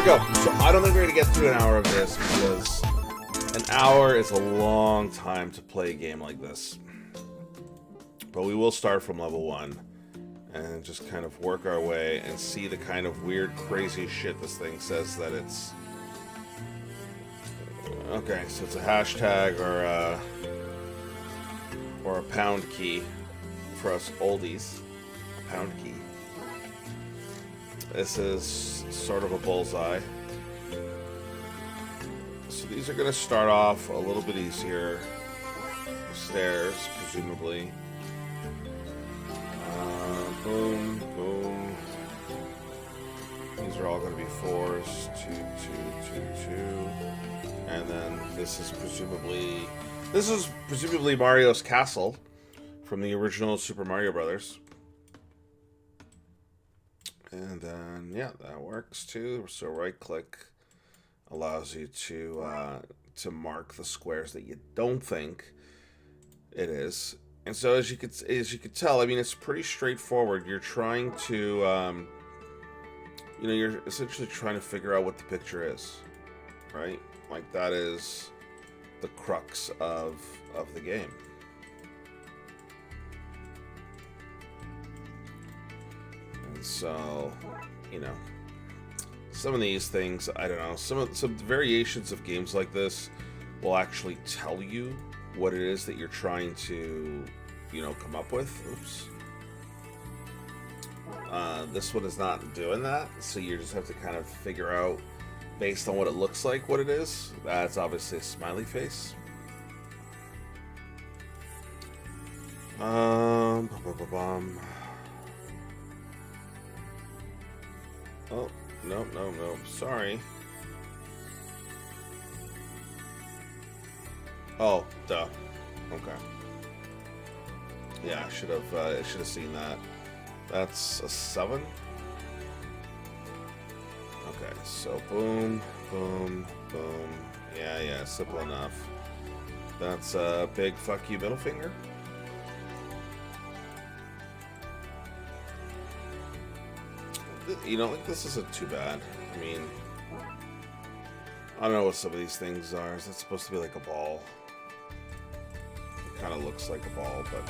we go. So I don't think we're going to get through an hour of this because an hour is a long time to play a game like this. But we will start from level 1 and just kind of work our way and see the kind of weird, crazy shit this thing says that it's... Okay, so it's a hashtag or a pound key for us oldies. A pound key. This is sort of a bullseye. So these are going to start off a little bit easier. Stairs, presumably. Boom, boom. These are all going to be 4s. 2, 2, 2, 2. And then this is presumably Mario's castle from the original Super Mario Brothers. And then, yeah, that works too. So right click allows you to mark the squares that you don't think it is. And so as you could tell, I mean, it's pretty straightforward. You're trying to, you're essentially trying to figure out what the picture is, right? Like that is the crux of the game. And so, some of these things, I don't know, some variations of games like this will actually tell you what it is that you're trying to, come up with. Oops. This one is not doing that, so you just have to kind of figure out, based on what it looks like, what it is. That's obviously a smiley face. Oh, no. Sorry. Oh, duh. Okay. Yeah, I should have seen that. That's a 7. Okay, so boom, boom, boom. Yeah, simple enough. That's a big fuck you middle finger. Like this isn't too bad. I mean, I don't know what some of these things are. Is that supposed to be like a ball? It kind of looks like a ball, but...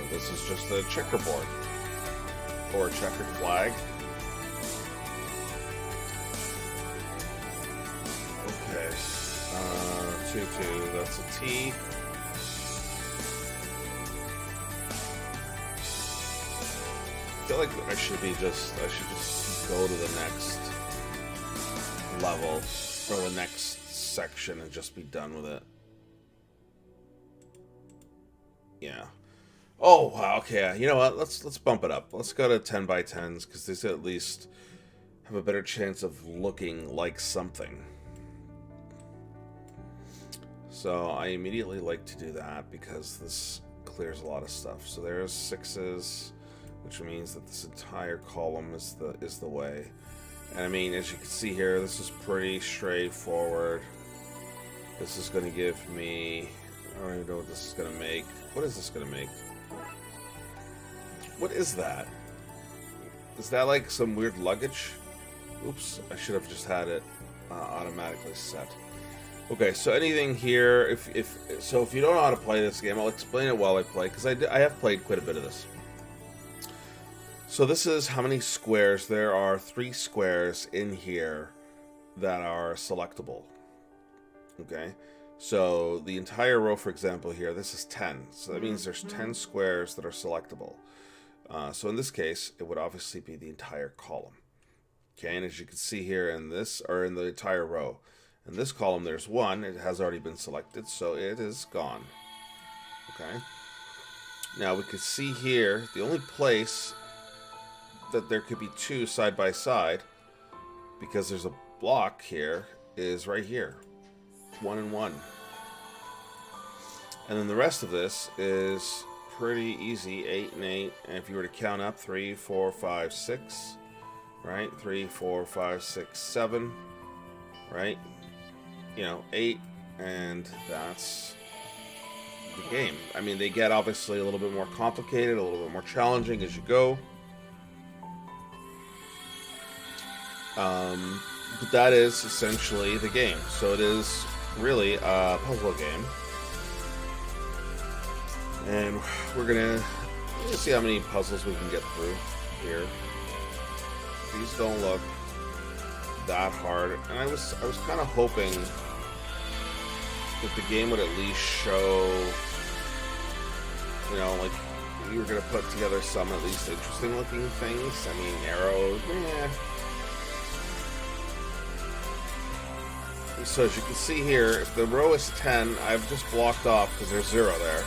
this is just a checkerboard. Or a checkered flag. Okay. 2-2, that's a T. I feel like I should just go to the next level or the next section and just be done with it. Yeah. Oh wow. Okay. You know what? Let's bump it up. Let's go to 10 by 10s because these at least have a better chance of looking like something. So I immediately like to do that because this clears a lot of stuff. So there's 6s. Which means that this entire column is the way. And I mean, as you can see here, this is pretty straightforward. This is going to give me... I don't even know what this is going to make. What is this going to make? What is that? Is that like some weird luggage? Oops, I should have just had it automatically set. Okay, so anything here, if you don't know how to play this game, I'll explain it while I play, because I have played quite a bit of this. So this is how many squares. There are 3 squares in here that are selectable. Okay, so the entire row, for example, here, this is 10. So that means there's 10 squares that are selectable. So in this case, it would obviously be the entire column. Okay, and as you can see here in this, or in the entire row, in this column there's 1. It has already been selected, so it is gone. Okay. Now we can see here, the only place that there could be 2 side by side, because there's a block here, is right here. 1 and 1. And then the rest of this is pretty easy. 8 and 8. And if you were to count up, 3, 4, 5, 6. Right? 3, 4, 5, 6, 7. Right? 8. And that's the game. I mean, they get obviously a little bit more complicated, a little bit more challenging as you go. But that is essentially the game. So it is really a puzzle game. And we're gonna see how many puzzles we can get through here. These don't look that hard. And I was kind of hoping that the game would at least show, you know, like you were gonna put together some at least interesting looking things. I mean, arrows, So as you can see here, if the row is 10, I've just blocked off, because there's 0 there.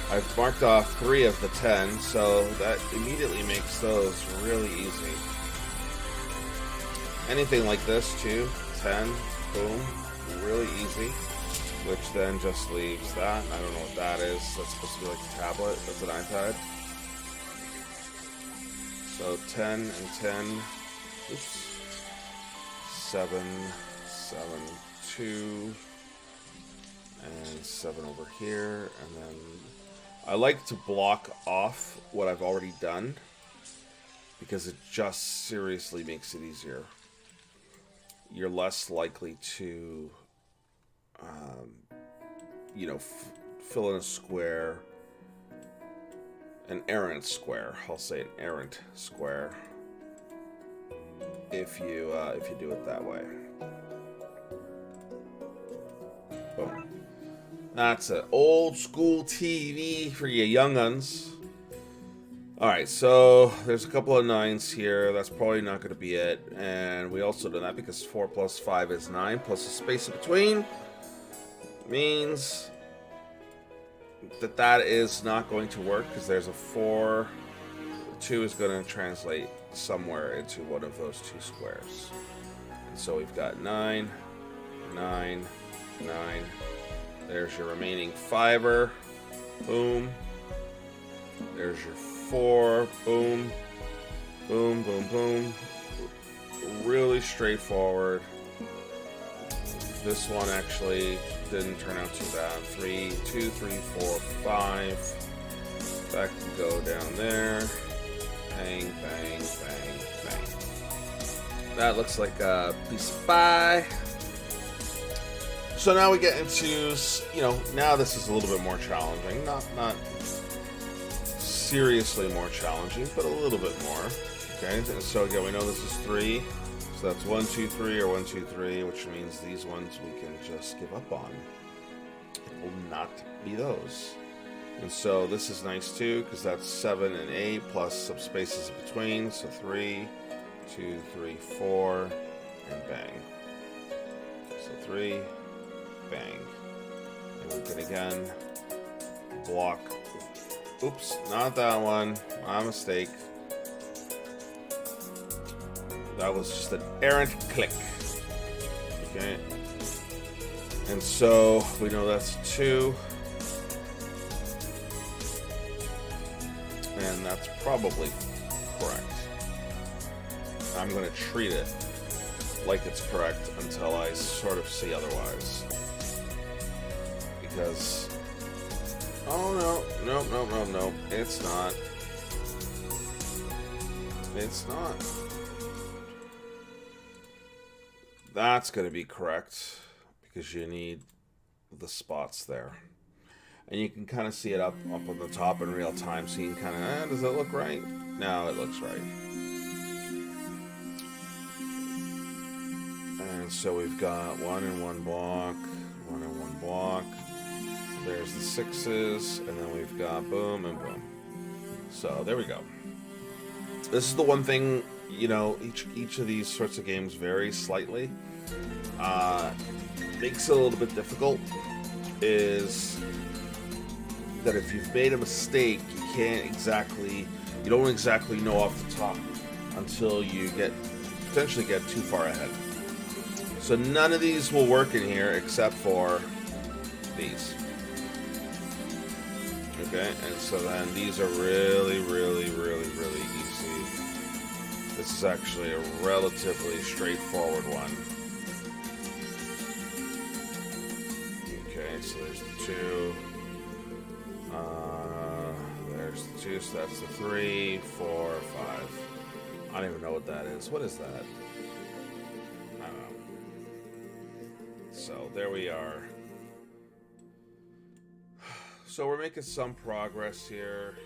I've marked off 3 of the 10, so that immediately makes those really easy. Anything like this too, 10, boom, really easy. Which then just leaves that. I don't know what that is. That's supposed to be like a tablet. That's an iPad. So 10 and 10. Oops. 7, 7, 2, and 7 over here, and then I like to block off what I've already done because it just seriously makes it easier. You're less likely to, you know, fill in a square, an errant square. I'll say an errant square if you do it that way. Boom. That's an old school TV for you young'uns. Alright, so there's a couple of 9s here. That's probably not going to be it. And we also do that because 4 plus 5 is 9, plus a space in between means that that is not going to work because there's a 4. 2 is going to translate somewhere into one of those 2 squares. And so we've got 9, 9, 9. There's your remaining 5er. Boom. There's your 4. Boom. Boom, boom, boom. Really straightforward. This one actually didn't turn out too bad. 3, 2, 3, 4, 5. That can go down there. Bang, bang, bang, bang. That looks like a piece of pie. So now we get into, you know, now this is a little bit more challenging. Not seriously more challenging, but a little bit more. Okay, so again, we know this is 3. So that's 1, 2, 3, or 1, 2, 3, which means these ones we can just give up on. It will not be those. And so this is nice too, because that's 7 and 8, plus some spaces in between. So 3, 2, 3, 4, and bang. So 3, bang. And we can again block. Oops, not that one. My mistake. That was just an errant click. Okay. And so we know that's 2. And that's probably correct. I'm going to treat it like it's correct until I sort of see otherwise. Because, oh no, it's not. It's not. That's going to be correct because you need the spots there. And you can kind of see it up on the top in real time, so you can kind of, does it look right? No, it looks right. And so we've got 1 and 1 block, 1 and 1 block. There's the 6s, and then we've got boom and boom. So there we go. This is the one thing, you know, each of these sorts of games vary slightly. Makes it a little bit difficult is that if you've made a mistake, you don't exactly know off the top until you potentially get too far ahead. So none of these will work in here except for these. Okay, and so then these are really, really, really, really easy. This is actually a relatively straightforward one. Okay, so there's the 2. There's the 2, so that's the 3, 4, 5. I don't even know what that is. What is that? I don't know. So there we are. So we're making some progress here.